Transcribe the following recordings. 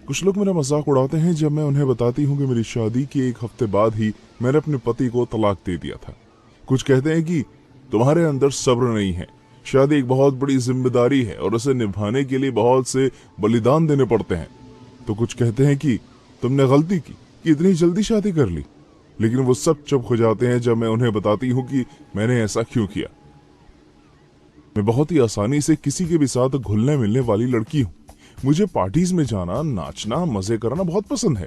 कुछ लोग मेरा मजाक उड़ाते हैं जब मैं उन्हें बताती हूँ कि मेरी शादी के एक हफ्ते बाद ही मैंने अपने पति को तलाक दे दिया था। कुछ कहते हैं कि तुम्हारे अंदर सब्र नहीं है, शादी एक बहुत बड़ी जिम्मेदारी है और उसे निभाने के लिए बहुत से बलिदान देने पड़ते हैं। तो कुछ कहते हैं कि तुमने गलती की कि इतनी जल्दी शादी कर ली। लेकिन वो सब चुप हो जाते हैं जब मैं उन्हें बताती हूँ कि मैंने ऐसा क्यों किया। मैं बहुत ही आसानी से किसी के भी साथ घुलने मिलने वाली लड़की हूँ। मुझे पार्टीज में जाना, नाचना, मजे करना बहुत पसंद है।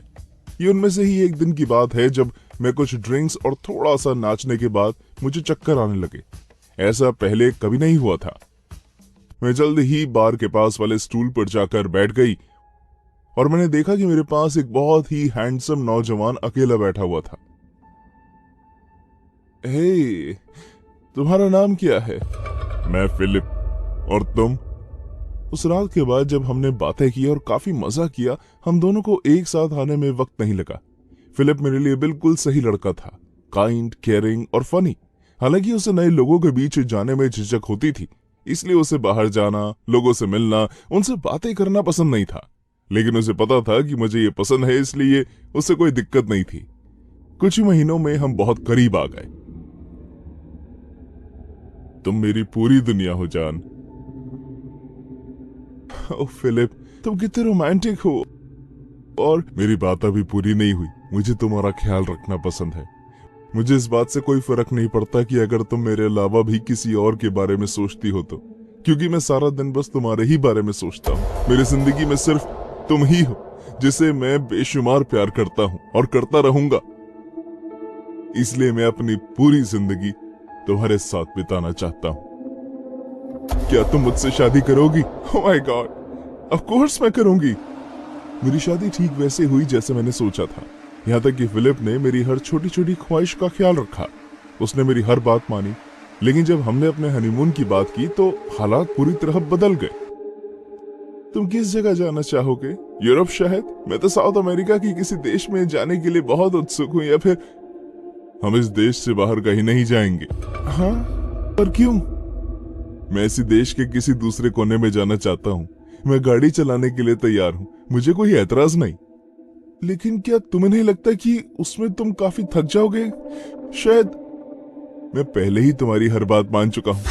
ये उनमें से ही एक दिन की बात है जब मैं कुछ ड्रिंक्स और थोड़ा सा नाचने के बाद मुझे चक्कर आने लगे। ऐसा पहले कभी नहीं हुआ था। मैं जल्द ही बार के पास वाले स्टूल पर जाकर बैठ गई और मैंने देखा कि मेरे पास एक बहुत ही हैंडसम नौजवान अकेला बैठा हुआ था। हे, तुम्हारा नाम क्या है? मैं फिलिप। और तुम? उस रात के बाद जब हमने बातें की और काफी मजा किया, हम दोनों को एक साथ आने में वक्त नहीं लगा। फिलिप मेरे लिए बिल्कुल सही लड़का था, काइंड, केयरिंग और फनी। हालांकि उसे नए लोगों के बीच जाने में झिझक होती थी, इसलिए उसे बाहर जाना, लोगों से मिलना, उनसे बातें करना पसंद नहीं था। लेकिन उसे पता था कि मुझे ये पसंद है, इसलिए उसे कोई दिक्कत नहीं थी। कुछ ही महीनों में हम बहुत करीब आ गए। तुम मेरी पूरी दुनिया हो जान। ओह फिलिप, तुम कितने रोमांटिक हो। और मेरी बात अभी पूरी नहीं हुई। मुझे तुम्हारा ख्याल रखना पसंद है। मुझे इस बात से कोई फर्क नहीं पड़ता कि अगर तुम मेरे अलावा भी किसी और के बारे में सोचती हो तो, क्योंकि मैं सारा दिन बस तुम्हारे ही बारे में सोचता हूँ। मेरी जिंदगी में सिर्फ तुम ही हो जिसे मैं बेशुमार प्यार करता हूँ और करता रहूंगा। इसलिए मैं अपनी पूरी जिंदगी तुम्हारे साथ बिताना चाहता हूँ। क्या तुम मुझसे शादी करोगी? Oh my God, of course मैं करूंगी। मेरी शादी ठीक वैसे हुई जैसे मैंने सोचा था। यहाँ तक कि फिलिप ने मेरी हर छोटी छोटी ख्वाहिश का ख्याल रखा। उसने मेरी हर बात मानी। लेकिन जब हमने अपने हनीमून की बात की तो हालात पूरी तरह बदल गए। तुम किस जगह जाना चाहोगे? यूरोप शायद? मैं तो साउथ अमेरिका की किसी देश में जाने के लिए बहुत उत्सुक हूँ। या फिर हम इस देश से बाहर कहीं नहीं जाएंगे। हाँ, पर क्यों? मैं इसी देश के किसी दूसरे कोने में जाना चाहता हूँ। मैं गाड़ी चलाने के लिए तैयार हूँ, मुझे कोई ऐतराज नहीं। लेकिन क्या तुम्हें नहीं लगता कि उसमें तुम काफी थक जाओगे? शायद मैं पहले ही तुम्हारी हर बात मान चुका हूँ।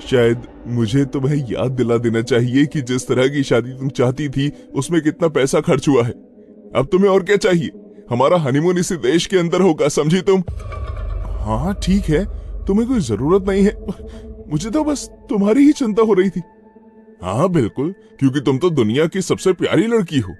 शायद मुझे तुम्हें याद दिला देना चाहिए कि जिस तरह की शादी तुम चाहती थी उसमें कितना पैसा खर्च हुआ है। अब तुम्हें और क्या चाहिए? हमारा हनीमून इसी देश के अंदर होगा, समझी तुम? हाँ ठीक है, तुम्हें कोई जरूरत नहीं है। मुझे तो बस तुम्हारी ही चिंता हो रही थी। हाँ बिल्कुल, क्योंकि तुम तो दुनिया की सबसे प्यारी लड़की हो।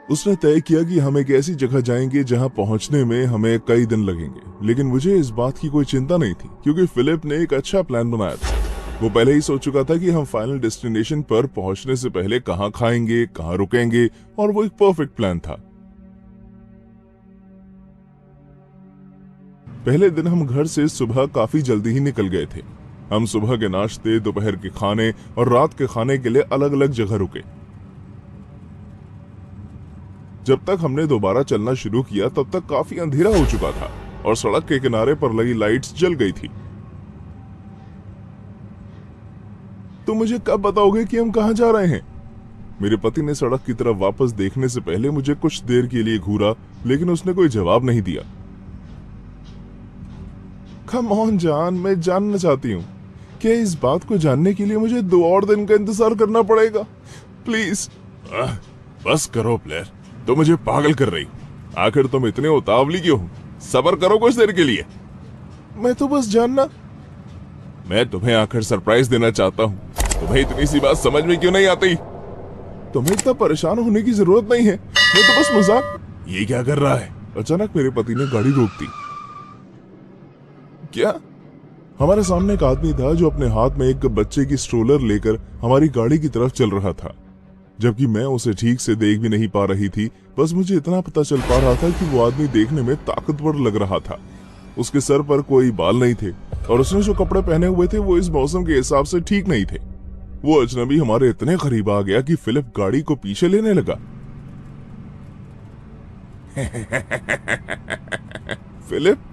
उसने तय किया कि हम एक ऐसी जगह जाएंगे जहां पहुंचने में हमें कई दिन लगेंगे। लेकिन मुझे इस बात की कोई चिंता नहीं थी, क्योंकि फिलिप ने एक अच्छा प्लान बनाया था। वो पहले ही सोच चुका था कि हम फाइनल डेस्टिनेशन पर पहुंचने से पहले कहां खाएंगे, कहां रुकेंगे, और वो एक परफेक्ट प्लान था। पहले दिन हम घर से सुबह काफी जल्दी ही निकल गए थे। हम सुबह के नाश्ते, दोपहर के खाने और रात के खाने के लिए अलग अलग जगह रुके। जब तक हमने दोबारा चलना शुरू किया तब तक काफी अंधेरा हो चुका था और सड़क के किनारे पर लगी लाइट्स जल गई थी। तो मुझे कब बताओगे कि हम कहां जा रहे हैं? मेरे पति ने सड़क की तरफ वापस देखने से पहले मुझे कुछ देर के लिए घूरा, लेकिन उसने कोई जवाब नहीं दिया। कम ऑन जान, मैं जानना चाहती हूँ, क्या इस बात को जानने के लिए मुझे 2 और दिन का इंतजार करना पड़ेगा? प्लीज। बस करो ब्लेयर, तो मुझे पागल कर रही। आखिर तुम इतने उतावली क्यों हो? सब्र करो कुछ देर के लिए। मैं तो बस जानना। मैं तुम्हें आखिर सरप्राइज देना चाहता हूँ। तुम्हें इतनी सी बात समझ में क्यों नहीं आती? तुम्हें इतना परेशान होने की जरूरत नहीं है, मैं तो बस मजाक। ये क्या कर रहा है? अचानक मेरे पति ने गाड़ी रोक दी। क्या? हमारे सामने एक आदमी था जो अपने हाथ में एक बच्चे की स्ट्रोलर लेकर हमारी गाड़ी की तरफ चल रहा था, जबकि मैं उसे ठीक से देख भी नहीं पा रही थी। बस मुझे इतना पता चल पा रहा था कि वो आदमी देखने में ताकतवर लग रहा था। उसके सर पर कोई बाल नहीं थे और उसने जो कपड़े पहने हुए थे वो इस मौसम के हिसाब से ठीक नहीं थे। वो अजनबी हमारे इतने करीब आ गया कि फिलिप गाड़ी को पीछे लेने लगा। फिलिप।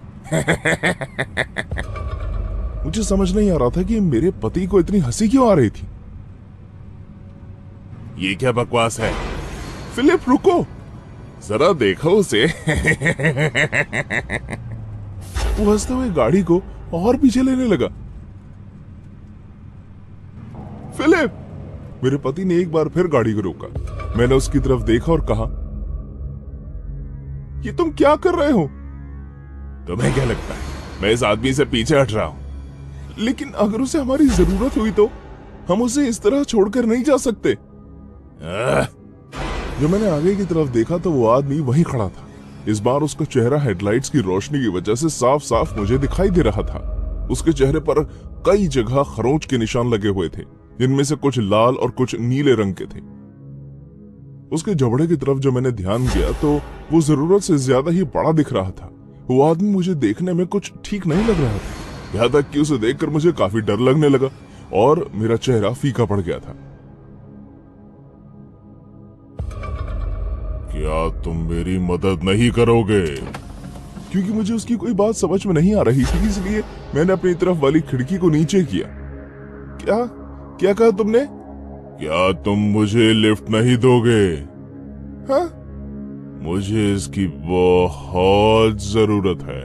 मुझे समझ नहीं आ रहा था कि मेरे पति को इतनी हंसी क्यों आ रही थी। ये क्या बकवास है? फिलिप रुको, जरा देखो उसे। वो हंसते हुए गाड़ी को और पीछे लेने लगा। फिलिप, मेरे पति ने एक बार फिर गाड़ी को रोका। मैंने उसकी तरफ देखा और कहा, ये तुम क्या कर रहे हो? तुम्हें क्या लगता है मैं इस आदमी से पीछे हट रहा हूं? लेकिन अगर उसे हमारी जरूरत हुई तो हम उसे इस तरह छोड़कर नहीं जा सकते। जो मैंने आगे की तरफ देखा तो वो आदमी वहीं खड़ा था। इस बार उसका चेहरा हेडलाइट्स की रोशनी की वजह से साफ साफ मुझे दिखाई दे रहा था। उसके चेहरे पर कई जगह खरोंच के निशान लगे हुए थे, जिनमें से कुछ लाल और कुछ नीले रंग के थे। उसके जबड़े की तरफ जो मैंने ध्यान दिया तो वो जरूरत से ज्यादा ही बड़ा दिख रहा था। वो आदमी मुझे देखने में कुछ ठीक नहीं लग रहा था, यहाँ तक कि उसे देखकर मुझे काफी डर लगने लगा और मेरा चेहरा फीका पड़ गया था। क्या तुम मेरी मदद नहीं करोगे? क्योंकि मुझे उसकी कोई बात समझ में नहीं आ रही थी, इसलिए मैंने अपनी तरफ वाली खिड़की को नीचे किया। क्या क्या कहा तुमने? क्या तुम मुझे लिफ्ट नहीं दोगे? हाँ? मुझे इसकी बहुत जरूरत है।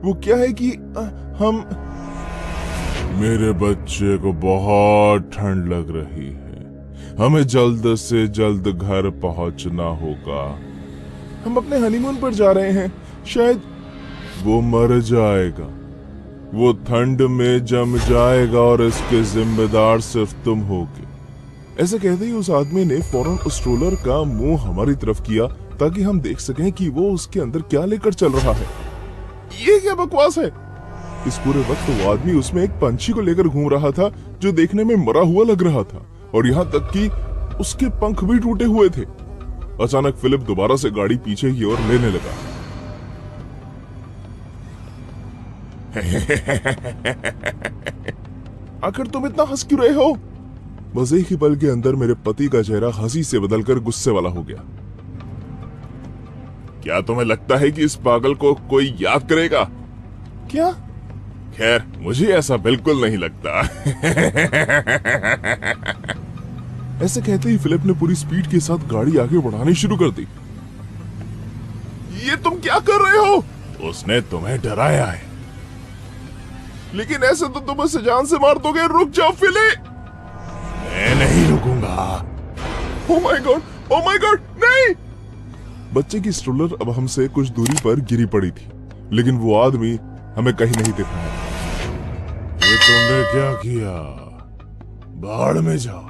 वो क्या है कि हम मेरे बच्चे को बहुत ठंड लग रही है, हमें जल्द से जल्द घर पहुंचना होगा। हम अपने हनीमून पर जा रहे हैं, शायद वो मर जाएगा, वो ठंड में जम जाएगा और इसके जिम्मेदार सिर्फ तुम होगे। ऐसे कहते ही उस आदमी ने फौरन उस स्ट्रोलर का मुंह हमारी तरफ किया ताकि हम देख सकें कि वो उसके अंदर क्या लेकर चल रहा है। ये क्या बकवास है? इस पूरे वक्त वो आदमी उसमें एक पंछी को लेकर घूम रहा था जो देखने में मरा हुआ लग रहा था और यहाँ तक कि उसके पंख भी टूटे हुए थे। अचानक फिलिप दोबारा से गाड़ी पीछे की ओर लेने लगा। आखिर तुम इतना हंस क्यों रहे हो? बस एक ही पल के अंदर मेरे पति का चेहरा हंसी से बदलकर गुस्से वाला हो गया। क्या तुम्हें लगता है कि इस पागल को कोई याद करेगा? क्या? खैर, मुझे ऐसा बिल्कुल नहीं लगता। ऐसे कहते ही फिलिप ने पूरी स्पीड के साथ गाड़ी आगे बढ़ानी शुरू कर दी। ये तुम क्या कर रहे हो? उसने तुम्हें डराया है। लेकिन ऐसे तो तुम उसे जान से मार दोगे। रुक जाओ फिलिप। मैं नहीं रुकूंगा। Oh my God, oh my God, नहीं! बच्चे की स्ट्रोलर अब हमसे कुछ दूरी पर गिरी पड़ी थी, लेकिन वो आदमी हमें कहीं नहीं दिख रहा था। ये तुमने क्या किया? बाहर में जाओ।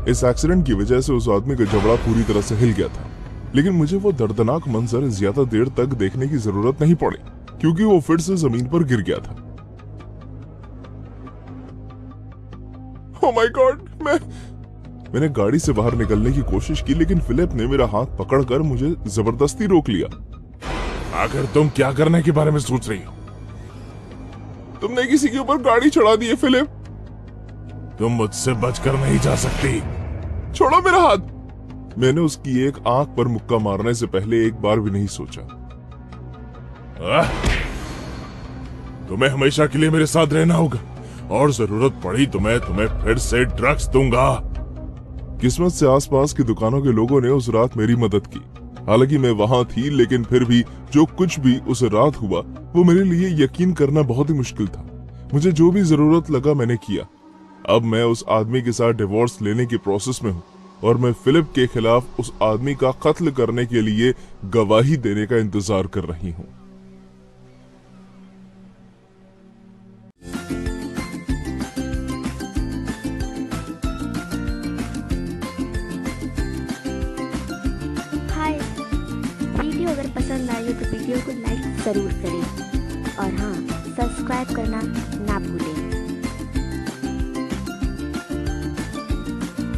इस एक्सीडेंट की वजह से उस आदमी का जबड़ा पूरी तरह से हिल गया था, लेकिन मुझे वो दर्दनाक मंजर ज्यादा देर तक देखने की जरूरत नहीं पड़ी क्योंकि वो फिर से जमीन पर गिर गया था। ओह माय गॉड, मैंने गाड़ी से बाहर निकलने की कोशिश की, लेकिन फिलिप ने मेरा हाथ पकड़कर मुझे जबरदस्ती रोक लिया। आखिर तुम क्या करने के बारे में सोच रही हो? तुमने किसी के ऊपर गाड़ी चढ़ा दी है फिलिप। तुम मुझसे बचकर नहीं जा सकती। छोड़ो मेरा हाथ। मैंने उसकी एक आंख पर मुक्का मारने से पहले एक बार भी नहीं सोचा। तुम्हें हमेशा के लिए मेरे साथ रहना होगा और जरूरत पड़ी तो मैं तुम्हें फिर से ड्रग्स दूंगा। किस्मत से आसपास की दुकानों के लोगों ने उस रात मेरी मदद की। हालांकि मैं वहां थी, लेकिन फिर भी जो कुछ भी उस रात हुआ वो मेरे लिए यकीन करना बहुत ही मुश्किल था। मुझे जो भी जरूरत लगा मैंने किया। अब मैं उस आदमी के साथ डिवोर्स लेने की प्रोसेस में हूँ और मैं फिलिप के खिलाफ उस आदमी का कत्ल करने के लिए गवाही देने का इंतजार कर रही हूँ। वीडियो अगर पसंद आई हो तो वीडियो को लाइक ज़रूर करें और हाँ, सब्सक्राइब करना ना भूलें।